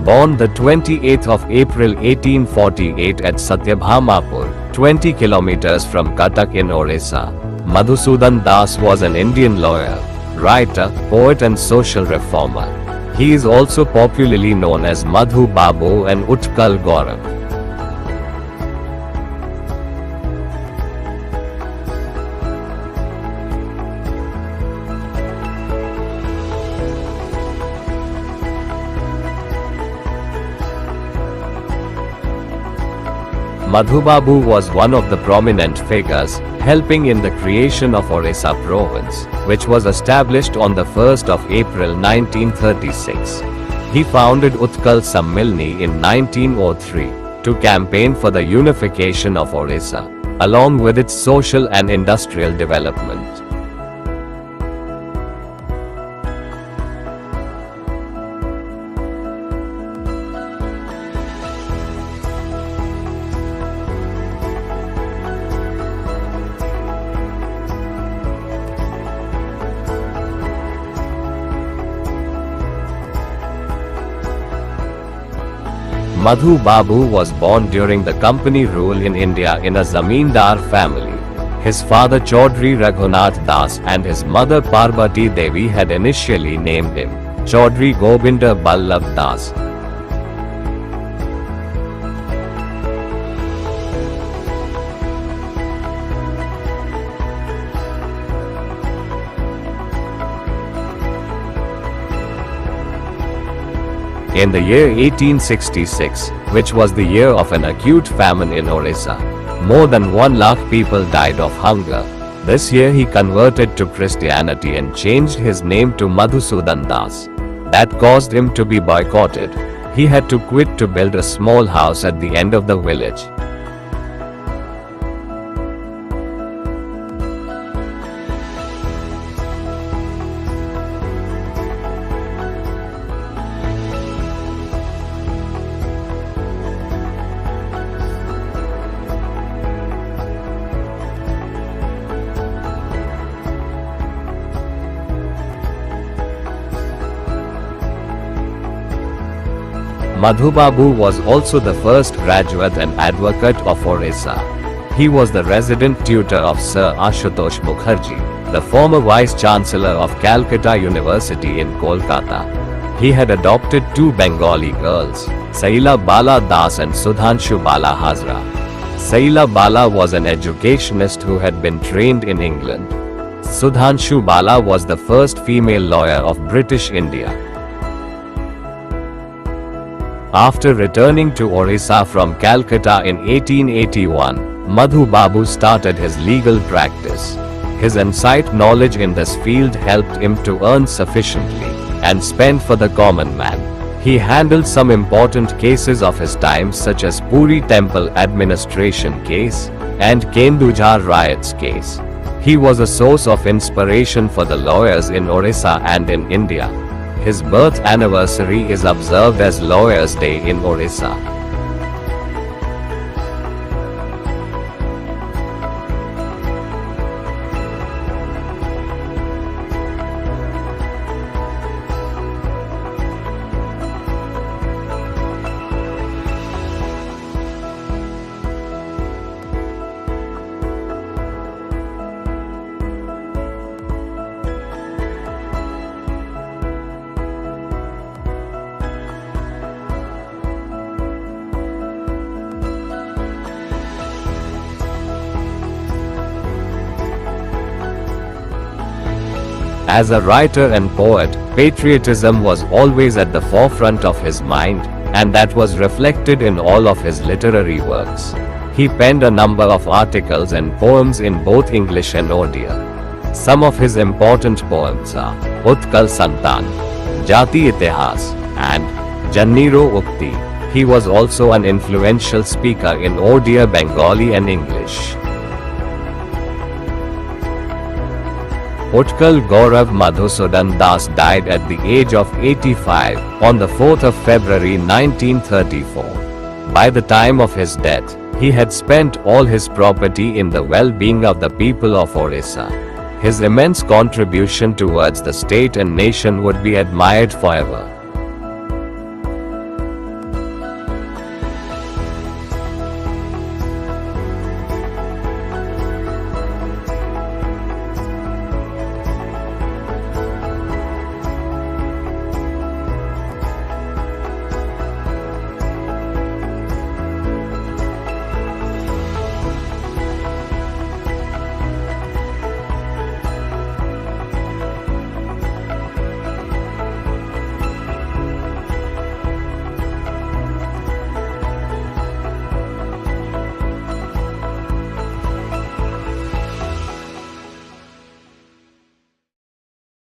Born the 28th of April 1848 at Satyabhamapur, 20 kilometers from Cuttack in Orissa, Madhusudan Das was an Indian lawyer, writer, poet and social reformer. He is also popularly known as Madhu Babu and Utkal Gaurav. Madhu Babu was one of the prominent figures, helping in the creation of Orissa province, which was established on the 1st of April 1936. He founded Utkal Sammilni in 1903 to campaign for the unification of Orissa, along with its social and industrial development. Madhu Babu was born during the company rule in India in a zamindar family. His father Chaudhry Raghunath Das and his mother Parvati Devi had initially named him Chaudhry Gobinda Ballabh Das. In the year 1866, which was the year of an acute famine in Orissa, more than 1 lakh people died of hunger. This year he converted to Christianity and changed his name to Madhusudan Das. That caused him to be boycotted. He had to quit to build a small house at the end of the village. Madhu Babu was also the first graduate and advocate of Orissa. He was the resident tutor of Sir Ashutosh Mukherjee, the former Vice-Chancellor of Calcutta University in Kolkata. He had adopted 2 Bengali girls, Saila Bala Das and Sudhanshu Bala Hazra. Saila Bala was an educationist who had been trained in England. Sudhanshu Bala was the first female lawyer of British India. After returning to Orissa from Calcutta in 1881, Madhu Babu started his legal practice. His insight knowledge in this field helped him to earn sufficiently and spend for the common man. He handled some important cases of his time such as Puri Temple administration case and Kendujhar riots case. He was a source of inspiration for the lawyers in Orissa and in India. His birth anniversary is observed as Lawyers' Day in Orissa. As a writer and poet, patriotism was always at the forefront of his mind, and that was reflected in all of his literary works. He penned a number of articles and poems in both English and Odia. Some of his important poems are Utkal Santan, Jati Itihas, and Janniro Ukti. He was also an influential speaker in Odia, Bengali and English. Utkal Gaurav Madhusudan Das died at the age of 85 on the 4th of February 1934. By the time of his death, he had spent all his property in the well-being of the people of Orissa. His immense contribution towards the state and nation would be admired forever.